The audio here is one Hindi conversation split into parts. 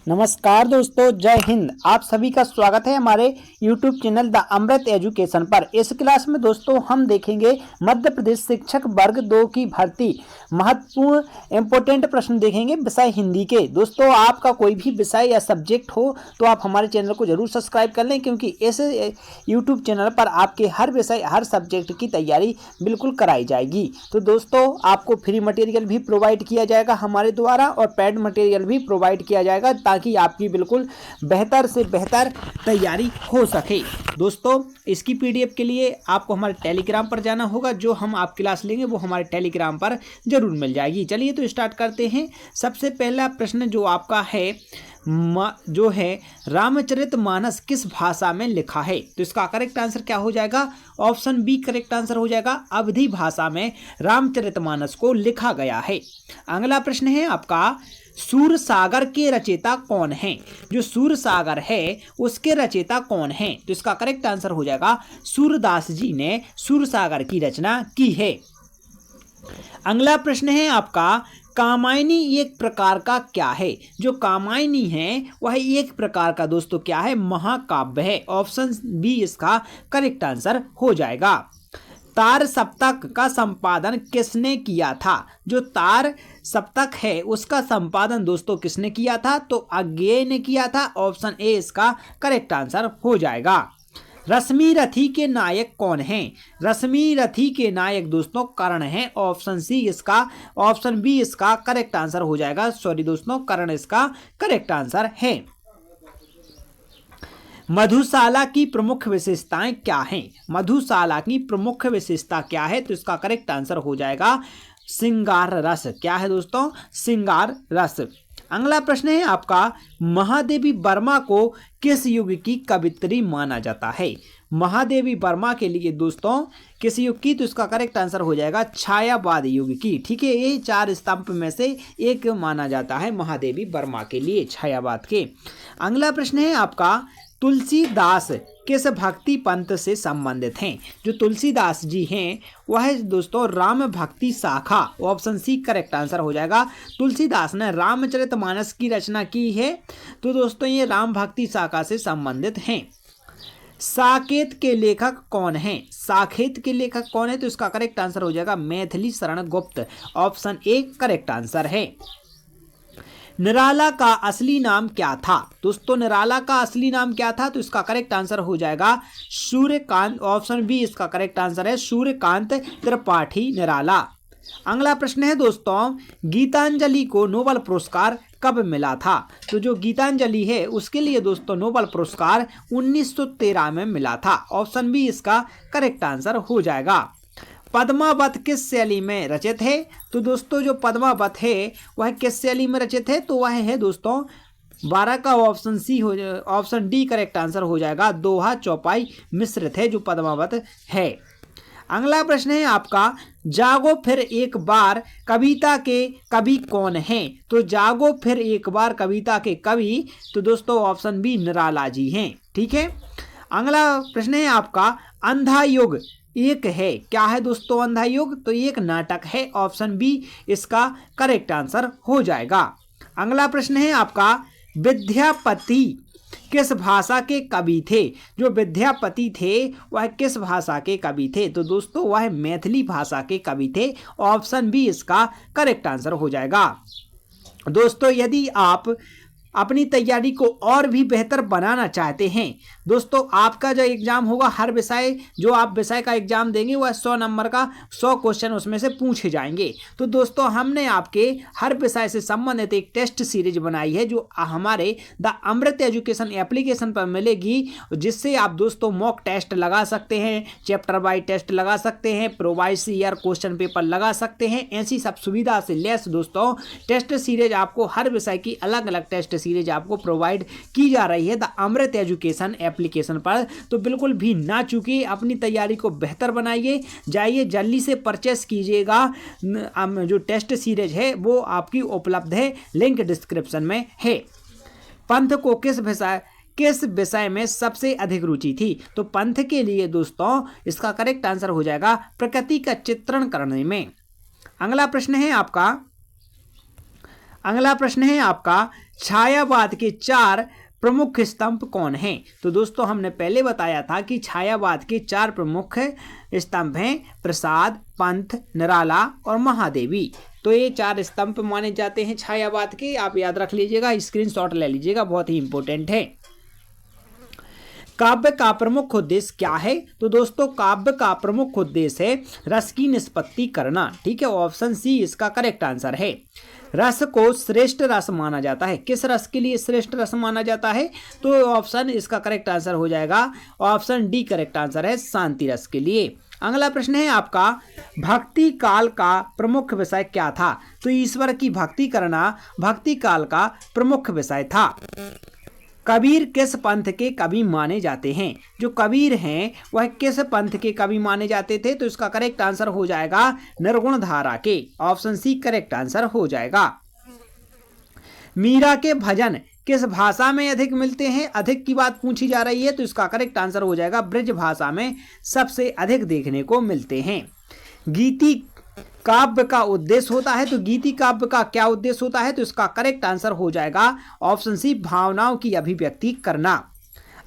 नमस्कार दोस्तों, जय हिंद। आप सभी का स्वागत है हमारे YouTube channel the Amrit Education पर। इस क्लास में दोस्तों हम देखेंगे मध्य प्रदेश शिक्षक वर्ग 2 की भर्ती महत्वपूर्ण इंपोर्टेंट प्रश्न देखेंगे विषय हिंदी के। दोस्तों आपका कोई भी विषय या सब्जेक्ट हो तो आप हमारे चैनल को जरूर सब्सक्राइब कर लें, क्योंकि इस YouTube चैनल पर आपके हर विषय हर सब्जेक्ट की तैयारी बिल्कुल कराई जाएगी। तो दोस्तों आपको फ्री मटेरियल भी प्रोवाइड किया जाएगा हमारे द्वारा और पेड मटेरियल भी प्रोवाइड किया जाएगा, ताकि आपकी बिल्कुल बेहतर से बेहतर तैयारी हो सके। दोस्तों इसकी पीडीएफ के लिए आपको हमारे टेलीग्राम पर जाना होगा। जो हम आप क्लास लेंगे वो हमारे टेलीग्राम पर जरूर मिल जाएगी। चलिए तो स्टार्ट करते हैं। सबसे पहला प्रश्न जो आपका है जो है रामचरितमानस किस भाषा में लिखा है? तो इसका करेक्ट आंसर क्या हो जाएगा? ऑप्शन बी करेक्ट आंसर हो जाएगा। अवधी भाषा में रामचरितमानस को लिखा गया है। अगला प्रश्न है आपका सूरसागर के रचयिता कौन हैं? जो सूरसागर है उसके रचयिता कौन हैं? तो इसका करेक्ट आंसर हो जाएगा सूरदास जी ने सूरसागर की रचना की है। अगला प्रश्न है आपका कामायनी एक प्रकार का क्या है? जो कामायनी है वह एक प्रकार का दोस्तों क्या है? महाकाव्य है। ऑप्शन बी इसका करेक्ट आंसर हो जाएगा। तार सप्तक का संपादन किसने किया था? जो तार सप्तक है उसका संपादन दोस्तों किसने किया था? तो अज्ञेय ने किया था। ऑप्शन ए इसका करेक्ट आंसर हो जाएगा। रश्मि रथी के नायक कौन हैं? रश्मि रथी के नायक दोस्तों कर्ण हैं। ऑप्शन बी इसका करेक्ट आंसर हो जाएगा। सॉरी दोस्तों, कर्ण इसका करेक्ट आंसर है। मधुशाला की प्रमुख विशेषताएं क्या हैं? मधुशाला की प्रमुख विशेषता क्या है? तो इसका करेक्ट आंसर हो जाएगा श्रृंगार रस। क्या है दोस्तों? श्रृंगार रस। अगला प्रश्न है आपका महादेवी वर्मा को किस युग की कवियत्री माना जाता है? महादेवी वर्मा के लिए दोस्तों किस युग की? तो इसका करेक्ट आंसर हो जाएगा छायावाद युग की। ठीक है, ये चार स्तंभ में से एक माना जाता है महादेवी वर्मा के लिए, छायावाद के। अगला प्रश्न है आपका तुलसीदास किस भक्ति पंथ से संबंधित हैं? जो तुलसीदास जी हैं वह दोस्तों राम भक्ति शाखा। ऑप्शन सी करेक्ट आंसर हो जाएगा। तुलसीदास ने रामचरितमानस की रचना की है, तो दोस्तों ये राम भक्ति शाखा से संबंधित हैं। साकेत के लेखक कौन हैं? साकेत के लेखक कौन है? तो इसका करेक्ट आंसर हो जाएगा Maithili Sharan Gupt. Option A correct answer है। निराला का असली नाम क्या था? दोस्तों निराला का असली नाम क्या था? तो इसका करेक्ट आंसर हो जाएगा सूर्यकांत। ऑप्शन बी इसका करेक्ट आंसर है सूर्यकांत त्रिपाठी निराला। अगला प्रश्न है दोस्तों गीतांजलि को नोबेल पुरस्कार कब मिला था? तो जो गीतांजलि है उसके लिए दोस्तों नोबेल पुरस्कार 1913 में मिला था। ऑप्शन बी इसका करेक्ट आंसर हो जाएगा। पद्मावत किस शैली में रचित है? तो दोस्तों जो पद्मावत है वह किस शैली में रचित है? तो वह है दोस्तों 12 का ऑप्शन डी करेक्ट आंसर हो जाएगा। दोहा चौपाई मिश्रित है जो पद्मावत है। अगला प्रश्न है आपका जागो फिर एक बार कविता के कवि कौन हैं? तो जागो फिर एक बार कविता के कवि तो दोस्तों ऑप्शन बी निराला जी हैं। ठीक है। अगला प्रश्न है आपका अंधा युग एक है। क्या है दोस्तों अंधा युग? तो एक नाटक है। ऑप्शन बी इसका करेक्ट आंसर हो जाएगा। अगला प्रश्न है आपका विद्यापति किस भाषा के कवि थे? जो विद्यापति थे वह किस भाषा के कवि थे? तो दोस्तों वह मैथिली भाषा के कवि थे। ऑप्शन बी इसका करेक्ट आंसर हो जाएगा। दोस्तों यदि आप अपनी तैयारी को और भी बेहतर बनाना चाहते हैं दोस्तों, आपका जो एग्जाम होगा हर विषय जो आप विषय का एग्जाम देंगे वह 100 नंबर का 100 क्वेश्चन उसमें से पूछे जाएंगे। तो दोस्तों हमने आपके हर विषय से संबंधित एक टेस्ट सीरीज बनाई है जो हमारे द अमृत एजुकेशन एप्लीकेशन पर मिलेगी, जिससे आप दोस्तों मॉक टेस्ट लगा सकते हैं, चैप्टर वाइज टेस्ट लगा सकते हैं, प्रोवाइस ईयर क्वेश्चन पेपर लगा सकते हैं। ऐसी सब सुविधा से लेस दोस्तों टेस्ट सीरीज आपको हर विषय की अलग अलग टेस्ट सीरीज आपको प्रोवाइड की जा रही है द अमृत एजुकेशन एप्लीकेशन पर। तो बिल्कुल भी ना चूकिए, अपनी तैयारी को बेहतर बनाइए। जाइए जल्दी से परचेस कीजिएगा। जो टेस्ट सीरीज है वो आपकी उपलब्ध है, लिंक डिस्क्रिप्शन में है। पंथ को किस विषय में सबसे अधिक रुचि थी? तो पंथ के लिए दोस्तों इसका करेक्ट आंसर हो जाएगा प्रकृति का चित्रण करने में। अगला प्रश्न है आपका छायावाद के 4 प्रमुख स्तंभ कौन हैं? तो दोस्तों हमने पहले बताया था कि छायावाद के 4 प्रमुख स्तंभ हैं प्रसाद, पंत, निराला और महादेवी। तो ये 4 स्तंभ माने जाते हैं छायावाद के, आप याद रख लीजिएगा, स्क्रीनशॉट ले लीजिएगा, बहुत ही इंपॉर्टेंट है। काव्य का प्रमुख उद्देश्य क्या है? तो दोस्तों काव्य का प्रमुख उद्देश्य है रस की निष्पत्ति करना। ठीक है, ऑप्शन सी इसका करेक्ट आंसर है। रस को श्रेष्ठ रस माना जाता है। किस रस के लिए श्रेष्ठ रस माना जाता है? तो ऑप्शन इसका करेक्ट आंसर हो जाएगा, ऑप्शन डी करेक्ट आंसर है, शांति रस के लिए। अगला प्रश्न है आपका, भक्ति काल का प्रमुख विषय क्या था? तो ईश्वर की भक्ति करना भक्ति काल का प्रमुख विषय था। कबीर किस पंथ के कवि माने जाते हैं? जो कबीर हैं वह किस पंथ के कवि माने जाते थे? तो इसका करेक्ट आंसर हो जाएगा निर्गुण धारा के, ऑप्शन सी करेक्ट आंसर हो जाएगा। मीरा के भजन किस भाषा में अधिक मिलते हैं? अधिक की बात पूछी जा रही है, तो इसका करेक्ट आंसर हो जाएगा ब्रज भाषा में सबसे अधिक देखने को मिलते हैं। गीति काव्य का उद्देश्य होता है, तो गीति काव्य का क्या उद्देश्य होता है? तो इसका करेक्ट आंसर हो जाएगा ऑप्शन सी भावनाओं की अभिव्यक्ति करना।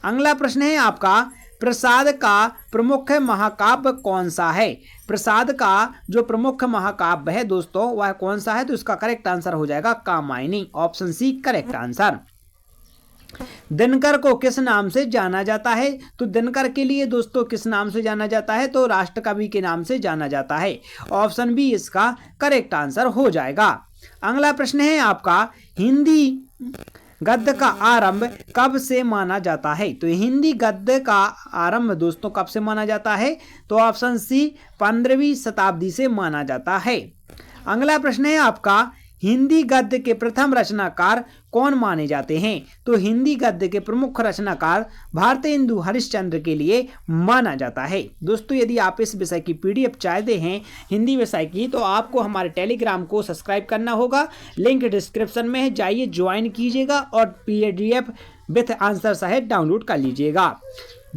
अगला प्रश्न है आपका, प्रसाद का प्रमुख महाकाव्य कौन सा है? प्रसाद का जो प्रमुख महाकाव्य है दोस्तों वह कौन सा है? तो इसका करेक्ट आंसर हो जाएगा Kamayani, option C correct answer. Dinkar को किस नाम से जाना जाता है? तो दिनकर के लिए दोस्तों किस नाम से जाना जाता है? तो राष्ट्रकवि के नाम से जाना जाता है, ऑप्शन बी इसका करेक्ट आंसर हो जाएगा। अगला प्रश्न है आपका, हिंदी गद्य का आरंभ कब से माना जाता है? तो हिंदी गद्य का आरंभ दोस्तों कब से माना जाता है? तो ऑप्शन सी 15वीं शताब्दी से माना जाता है। अगला प्रश्न है आपका, हिंदी गद्य के प्रथम रचनाकार कौन माने जाते हैं? तो हिंदी गद्य के प्रमुख रचनाकार भारतेंदु हरिश्चंद्र के लिए माना जाता है। दोस्तों यदि आप इस विषय की पीडीएफ चाहते हैं हिंदी विषय की, तो आपको हमारे टेलीग्राम को सब्सक्राइब करना होगा, लिंक डिस्क्रिप्शन में है, जाइए ज्वाइन कीजिएगा और पीडीएफ विथ आंसर सहित डाउनलोड कर लीजिएगा।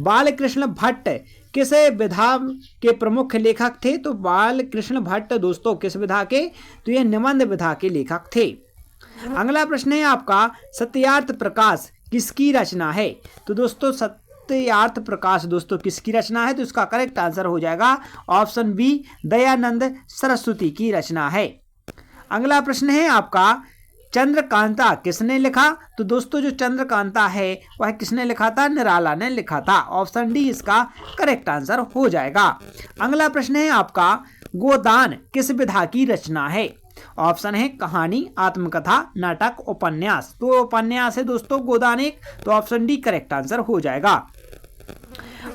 बालकृष्ण भट्ट किस विधा के प्रमुख लेखक थे? तो बालकृष्ण भट्ट दोस्तों किस विधा के? तो यह निबंध विधा के लेखक थे। अगला प्रश्न है आपका, सत्यार्थ प्रकाश किसकी रचना है? तो दोस्तों सत्यार्थ प्रकाश दोस्तों किसकी रचना है? तो इसका करेक्ट आंसर हो जाएगा ऑप्शन बी दयानंद सरस्वती की रचना है। अगला प्रश्न है आपका, चंद्रकांता किसने लिखा? तो दोस्तों जो चंद्रकांता है वह किसने लिखा था? निराला ने लिखा था, ऑप्शन डी इसका करेक्ट आंसर हो जाएगा। अगला प्रश्न है आपका, गोदान किस विधा की रचना है? ऑप्शन है कहानी, आत्मकथा, नाटक, उपन्यास। तो उपन्यास है दोस्तों गोदान एक, तो ऑप्शन डी करेक्ट आंसर हो जाएगा।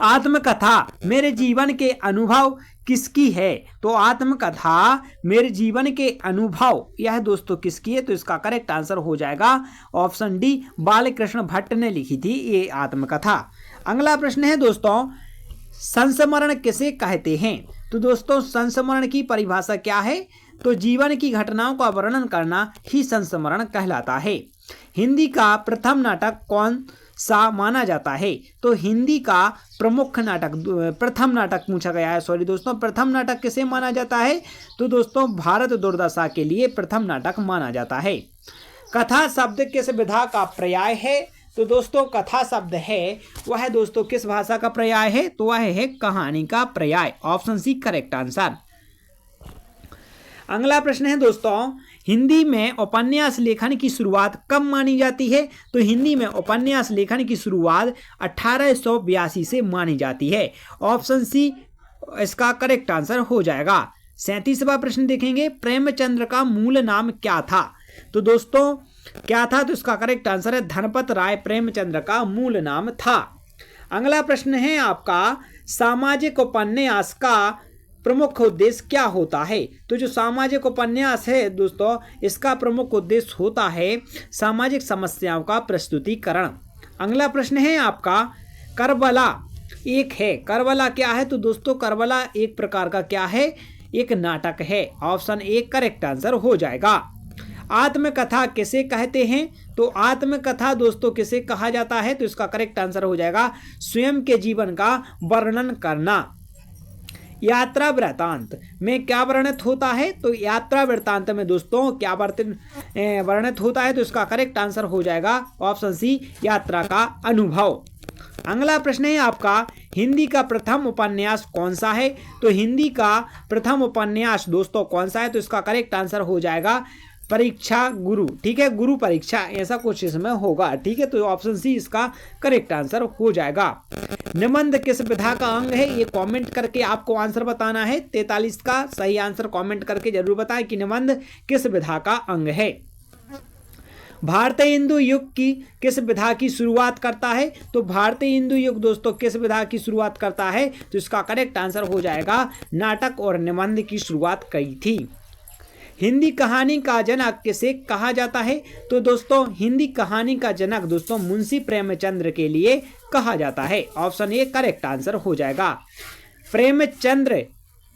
आत्मकथा मेरे जीवन के अनुभव किसकी है? तो आत्मकथा मेरे जीवन के अनुभव यह दोस्तों किसकी है? तो इसका करेक्ट आंसर हो जाएगा ऑप्शन डी बालकृष्ण भट्ट ने लिखी थी ये आत्मकथा। अगला प्रश्न है दोस्तों, संस्मरण किसे कहते हैं? तो दोस्तों संस्मरण की परिभाषा क्या है? तो जीवन की घटनाओं का वर्णन करना ही संस्मरण कहलाता है। हिंदी का प्रथम नाटक कौन सा माना जाता है? तो हिंदी का प्रमुख नाटक प्रथम नाटक पूछा गया है, सॉरी दोस्तों, प्रथम नाटक किसे माना जाता है? तो दोस्तों भारत दुर्दशा के लिए प्रथम नाटक माना जाता है। कथा शब्द किस विधा का पर्याय है? तो दोस्तों कथा शब्द है वह दोस्तों किस भाषा का पर्याय है? तो वह है कहानी का पर्याय, ऑप्शन सी करेक्ट आंसर। अगला प्रश्न है दोस्तों, हिंदी में उपन्यास लेखन की शुरुआत कब मानी जाती है? तो हिंदी में उपन्यास लेखन की शुरुआत 1882 से मानी जाती है, ऑप्शन सी इसका करेक्ट आंसर हो जाएगा। 37वां प्रश्न देखेंगे, प्रेमचंद्र का मूल नाम क्या था? तो दोस्तों क्या था? तो इसका करेक्ट आंसर है धनपत राय प्रेमचंद्र का मूल नाम था। अगला प्रश्न है आपका, सामाजिक उपन्यास का प्रमुख उद्देश्य क्या होता है? तो जो सामाजिक उपन्यास है दोस्तों इसका प्रमुख उद्देश्य होता है सामाजिक समस्याओं का प्रस्तुतिकरण। अगला प्रश्न है आपका, करबला एक है, करबला क्या है? तो दोस्तों करबला एक प्रकार का क्या है? एक नाटक है, ऑप्शन ए करेक्ट आंसर हो जाएगा। आत्मकथा किसे कहते हैं? तो आत्मकथा दोस्तों किसे कहा जाता है? तो इसका करेक्ट आंसर हो जाएगा स्वयं के जीवन का वर्णन करना। यात्रा वृत्तांत में क्या वर्णित होता है? तो यात्रा वृत्तांत में दोस्तों क्या वर्णित होता है? तो इसका करेक्ट आंसर हो जाएगा ऑप्शन सी, यात्रा का अनुभव। अगला प्रश्न है आपका, हिंदी का प्रथम उपन्यास कौन सा है? तो हिंदी का प्रथम उपन्यास दोस्तों कौन सा है? तो इसका करेक्ट आंसर हो जाएगा परीक्षा गुरु। ठीक है, गुरु परीक्षा, ऐसा कुछ इसमें होगा। ठीक है, तो ऑप्शन सी इसका करेक्ट आंसर हो जाएगा। निबंध किस विधा का अंग है? ये कमेंट करके आपको आंसर बताना है। 43 का सही आंसर कमेंट करके जरूर बताएं कि निबंध किस विधा का अंग है। भारतीय हिंदू युग की किस विधा की शुरुआत करता है? तो भारतीय हिंदू युग दोस्तों किस विधा की शुरुआत करता है? तो इसका करेक्ट आंसर हो जाएगा नाटक और निबंध की शुरुआत की थी। हिंदी कहानी का जनक किसे कहा जाता है? तो दोस्तों हिंदी कहानी का जनक दोस्तों मुंशी प्रेमचंद्र के लिए कहा जाता है। ऑप्शन ए करेक्ट आंसर हो जाएगा। प्रेमचंद्र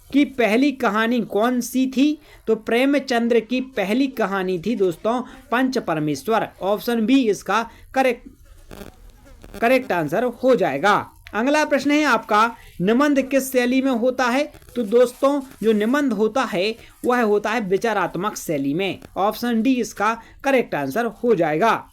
की पहली कहानी कौन सी थी? तो प्रेमचंद्र की पहली कहानी थी दोस्तों पंच परमेश्वर। ऑप्शन बी इसका करेक्ट आंसर हो जाएगा। अगला प्रश्न है आपका, निबंध किस शैली में होता है? तो दोस्तों जो निबंध होता है वह होता है विचारात्मक शैली में। ऑप्शन डी इसका करेक्ट आंसर हो जाएगा।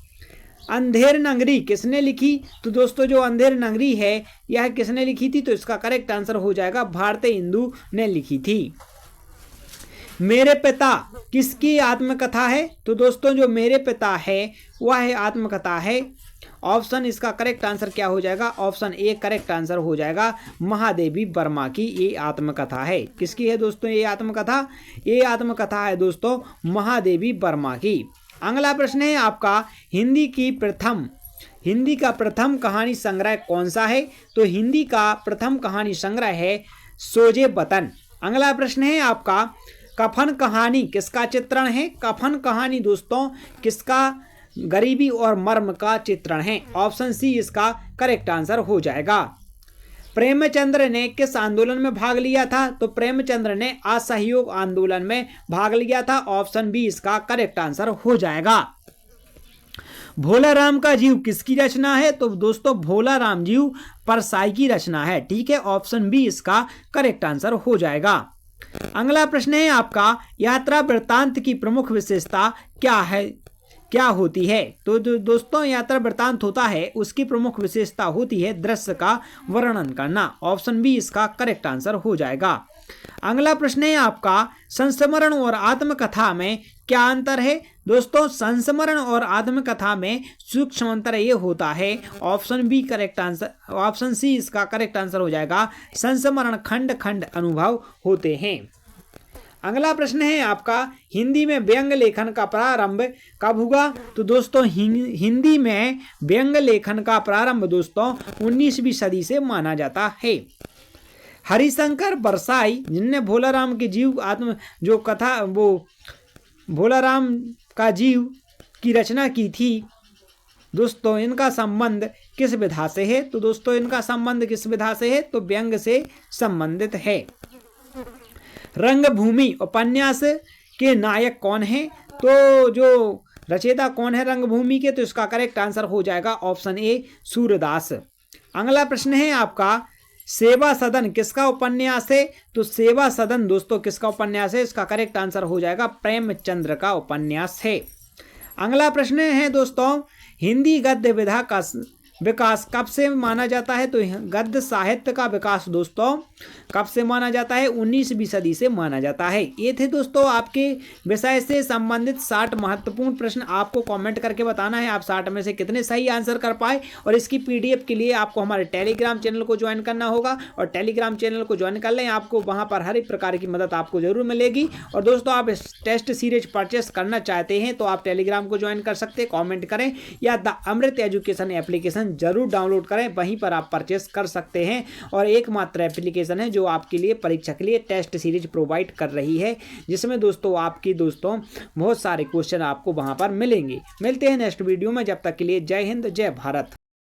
अंधेर नगरी किसने लिखी? तो दोस्तों जो अंधेर नगरी है यह किसने लिखी थी? तो इसका करेक्ट आंसर हो जाएगा भारतीय हिंदू ने लिखी थी। मेरे पिता किसकी आत्मकथा है? तो दोस्तों जो मेरे पिता है वह आत्मकथा है। ऑप्शन इसका करेक्ट आंसर क्या हो जाएगा? ऑप्शन ए करेक्ट आंसर हो जाएगा महादेवी वर्मा की ये आत्मकथा है। किसकी है दोस्तों ये आत्मकथा? ये आत्मकथा है दोस्तों महादेवी वर्मा की। अगला प्रश्न है आपका, हिंदी का प्रथम कहानी संग्रह कौन सा है? तो हिंदी का प्रथम कहानी संग्रह है सोजे वतन। अगला प्रश्न है आपका, कफन कहानी किसका चित्रण है? कफन कहानी दोस्तों किसका गरीबी और मर्म का चित्रण है। ऑप्शन सी इसका करेक्ट आंसर हो जाएगा। प्रेमचंद्र ने किस आंदोलन में भाग लिया था? तो प्रेमचंद्र ने असहयोग आंदोलन में भाग लिया था। ऑप्शन बी इसका करेक्ट आंसर हो जाएगा। भोला राम का जीव किसकी रचना है? तो दोस्तों भोला राम जीव परसाई की रचना है। ठीक है, ऑप्शन बी इसका करेक्ट आंसर हो जाएगा। अगला प्रश्न है आपका, यात्रा वृत्तांत की प्रमुख विशेषता क्या होती है? तो दोस्तों यात्रा वृत्तांत होता है उसकी प्रमुख विशेषता होती है दृश्य का वर्णन करना। ऑप्शन बी इसका करेक्ट आंसर हो जाएगा। अगला प्रश्न है आपका, संस्मरण और आत्मकथा में क्या अंतर है? दोस्तों संस्मरण और आत्मकथा में सूक्ष्म अंतर ये होता है। Option B correct answer, option C इसका करेक्ट आंसर हो जाएगा। संस्मरण खंड खंड अनुभव होते हैं। अगला प्रश्न है आपका, हिंदी में व्यंग लेखन का प्रारंभ कब हुआ? तो दोस्तों हिंदी में व्यंग लेखन का प्रारंभ दोस्तों 19वीं सदी से माना जाता है। हरिशंकर बरसाई जिनने भोलाराम के जीव भोलाराम का जीव की रचना की थी दोस्तों, इनका संबंध किस विधा से है? तो दोस्तों इनका संबंध किस विधा से है? तो व्यंग से संबंधित है। रंगभूमि उपन्यास के नायक कौन है? तो जो रचयिता कौन है रंगभूमि के? तो इसका करेक्ट आंसर हो जाएगा ऑप्शन ए सूरदास। अगला प्रश्न है आपका, सेवा सदन किसका उपन्यास है? तो सेवा सदन दोस्तों किसका उपन्यास है? इसका करेक्ट आंसर हो जाएगा प्रेमचंद्र का उपन्यास है। अगला प्रश्न है दोस्तों, हिंदी गद्य विधा का विकास कब से माना जाता है? तो गद्य साहित्य का विकास दोस्तों कब से माना जाता है? 19वीं सदी से माना जाता है। ये थे दोस्तों आपके विषय से संबंधित 60 महत्वपूर्ण प्रश्न। आपको कमेंट करके बताना है आप 60 में से कितने सही आंसर कर पाए। और इसकी पीडीएफ के लिए आपको हमारे टेलीग्राम चैनल को ज्वाइन करना होगा। और टेलीग्राम चैनल को ज्वाइन कर लें, आपको वहाँ पर हर एक प्रकार की मदद आपको जरूर मिलेगी। और दोस्तों आप इस टेस्ट सीरीज परचेस करना चाहते हैं तो आप टेलीग्राम को ज्वाइन कर सकते हैं, कॉमेंट करें या द अमृत एजुकेशन एप्लीकेशन जरूर डाउनलोड करें, वहीं पर आप परचेस कर सकते हैं। और एकमात्र एप्लीकेशन है जो आपके लिए परीक्षा के लिए टेस्ट सीरीज प्रोवाइड कर रही है, जिसमें दोस्तों बहुत सारे क्वेश्चन आपको वहां पर मिलेंगे। मिलते हैं नेक्स्ट वीडियो में, जब तक के लिए जय हिंद जय भारत।